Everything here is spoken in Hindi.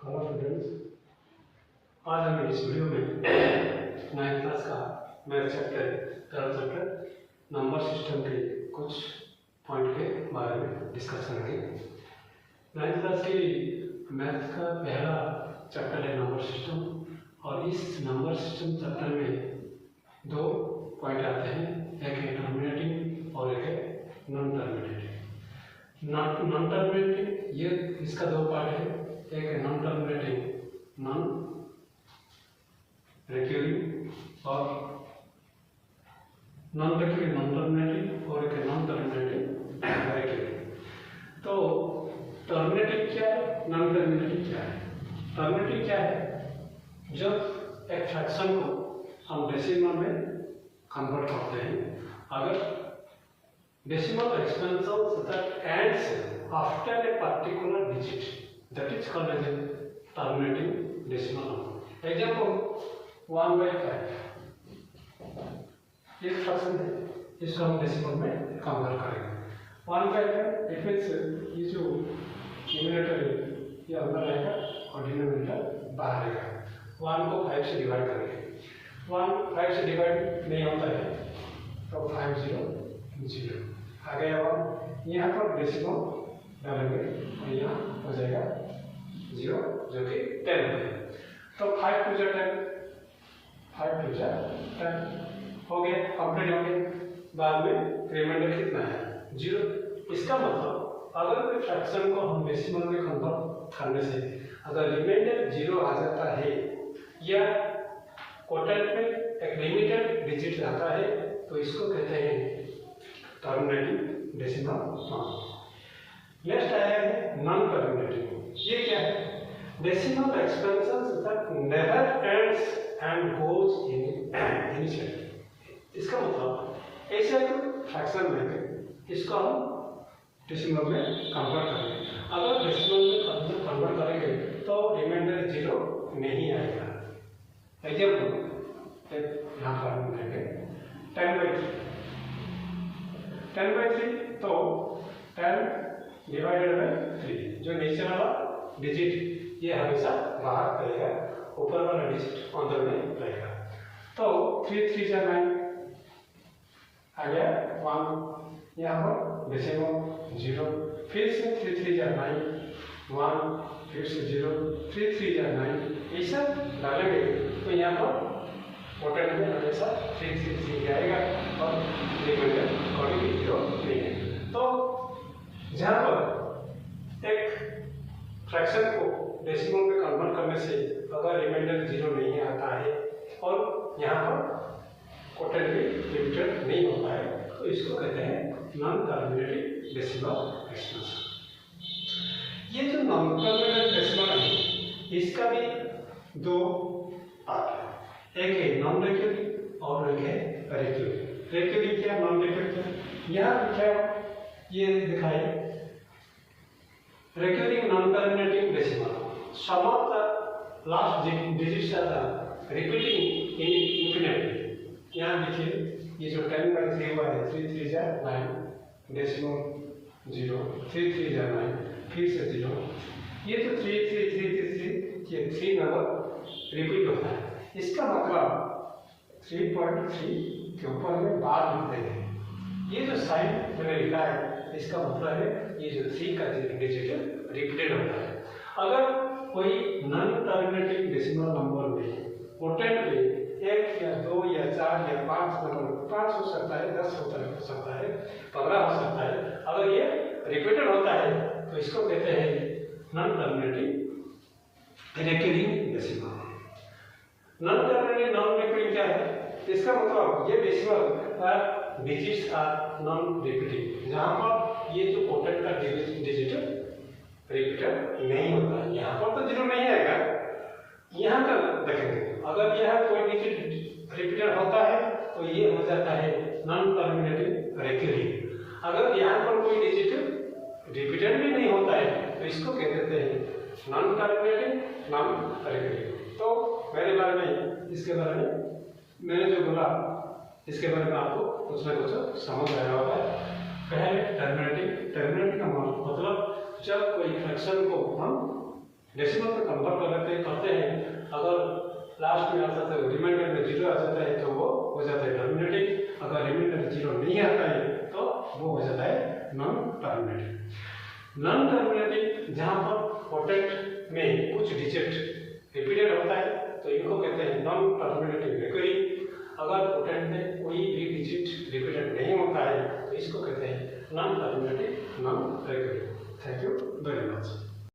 हेलो स्टूडेंट्स, आज हम इस वीडियो में 9th क्लास का मैथ चैप्टर नंबर सिस्टम के कुछ पॉइंट के बारे में डिस्कस करेंगे। 9th क्लास की मैथ का पहला चैप्टर है नंबर सिस्टम, और इस नंबर सिस्टम चैप्टर में दो पॉइंट आते हैं, एक है टर्मिनेटिंग और एक है नॉन टर्मिनेटिंग। नॉन टर्मिनेटिंग ये इसका दो पार्ट है, एक है नॉन टर्मिनेटिंग नॉन रिक्यूरिंग और नॉन रिक्यूरिंग नॉन टर्मिनेटिंग और एक है नॉन टर्मिनेटिंग रिक्यूरिंग। तो टर्मिनेटिंग क्या है, नॉन टर्मिनेटिंग क्या है? टर्मिनेटिंग क्या है? जब एक फ्रैक्शन को हम डेसिमल में कन्वर्ट करते हैं, अगर decimal expansion that ends after a particular digit, that is called as a terminating decimal number. Example 1/5 एक फ्रैक्शन है, इसको हम डेसिमल में कन्वर्ट करेंगे। 1/5 इट मीन्स ये जो न्यूमरेटर है ये अंदर रहेगा और डिनोमिनेटर बाहर रहेगा। 1 को 5 से डिवाइड करेंगे, 1 5 से डिवाइड नहीं होता है तो 5 0 0 आ गया। अब यहाँ पर डेसिमल डालेंगे और यहाँ हो जाएगा 0 जो कि 10 है। तो 5 2 10 हो गया, कंप्लीट हो गया। बाद में रिमाइंडर कितना है 0। इसका मतलब अगर कोई फ्रैक्शन को हम डेसिमल में कन्वर्ट करने से अगर रिमाइंडर 0 आ जाता है या क्वोटेंट में एक लिमिटेड डिजिट आता है तो इसको कहते हैं टर्मिनेटिंग डेसिमल नंबर। नेक्स्ट आया है नॉन टर्मिनेटिंग। ये क्या है? Decimal expansions that never ends and goes in initial. इसका मतलब ऐसे फ्रैक्शन में इसको हम डेसिमल में कन्वर्ट करेंगे। अगर डेसिमल में कन्वर्ट करेंगे तो रिमाइंडर 0 नहीं आएगा। एग्जाम्पल यहाँ पर हम लेंगे 10/3 तो 10 डिवाइडेड बाय 3, जो नीचे वाला डिजिट ये हमेशा बाहर रहेगा, ऊपर वाला डिजिट अंदर में रहेगा। तो 3 3 जा 9 आ गया 1, यहाँ पर डेसिमल 0, फिर से 3 3 जा 9 1, फिर से 0 3 3 जा 9, ऐसा डालेंगे तो यहाँ पर क्वोटेंट में हमेशा 3 3 3 आएगा और रिमाइंडर कभी भी 0 नहीं है। तो जहाँ पर एक फ्रैक्शन को डेसिमल में कन्वर्ट करने से अगर रिमाइंडर 0 नहीं आता है और यहाँ पर क्वोटेंट भी लिमिटेड नहीं होता है तो इसको कहते हैं नॉन टर्मिनेटिंग डेसिमल एक्सपेंशन। ये जो नॉन टर्मिनेटिंग डेसिमल है इसका भी दो पार्ट है, एक है नॉन रिक्यूरिंग और एक है रिक्यूरिंग। रिक्यूरिंग क्या, नॉन रिक्यूरिंग क्या? यहाँ क्या ये दिखाए recurring non terminating decimal, sum of the last digits are repeating in infinity. यहाँ देखिए ये जो 10/3 हुआ है 3 3 जा 9 डेसिमल 0 3 3 जा 9 फिर से 0, ये तो 3 3 3 3 3 ये 3 नंबर रिपीट होता है। इसका मतलब 3.3 के ऊपर में बार लिखते हैं। ये जो साइन मैंने लिखा है इसका मतलब है ये जो 3 का डिजिट रिपीटेड होता है। अगर कोई नॉन टर्मिनेटिंग डेसिमल नंबर में क्वोटेंट में 1 या 2 या 4 या 5 नंबर 5 हो सकता है, 10 हो सकता है, 15 हो सकता है, अगर ये रिपीटेड होता है तो इसको कहते हैं non terminating recurring decimal. Non terminating non recurring क्या है? इसका मतलब ये decimal digits are non repeating, जहाँ पर ये जो क्वोटेंट का डिजिट रिपीटेड नहीं होता है। यहाँ पर तो 0 नहीं आएगा, यहाँ का देखेंगे अगर यह कोई डिजिट रिपीटेड होता है तो ये हो जाता है नॉन टर्मिनेटिंग रिकरिंग। अगर यहाँ पर कोई डिजिट रिपीटेड भी नहीं होता है तो इसको कह देते हैं नॉन टर्मिनेटिंग नॉन रिकरिंग। तो मेरे बारे में इसके बारे में मैंने जो बोला इसके बारे में आपको कुछ ना कुछ समझ आया होगा। पहले टर्मिनेटिंग का मतलब जब कोई फ्रैक्शन को हम डेसिमल में कन्वर्ट करते हैं। अगर लास्ट में आता है तो रिमाइंडर में 0 आ जाता है तो वो हो जाता है टर्मिनेटिव। अगर रिमाइंडर 0 नहीं आता है तो वो हो जाता है नॉन टर्मिनेटिव। नॉन टर्मिनेटिव जहाँ पर पोटेंट में कुछ डिजिट रिपीटेड होता है तो इनको कहते हैं नॉन टर्मिनेटिव रिकरिंग। अगर पोटेंट में कोई भी डिजिट रिपीटेड नहीं होता है तो इसको कहते हैं non terminative non recurring. Thank you very much.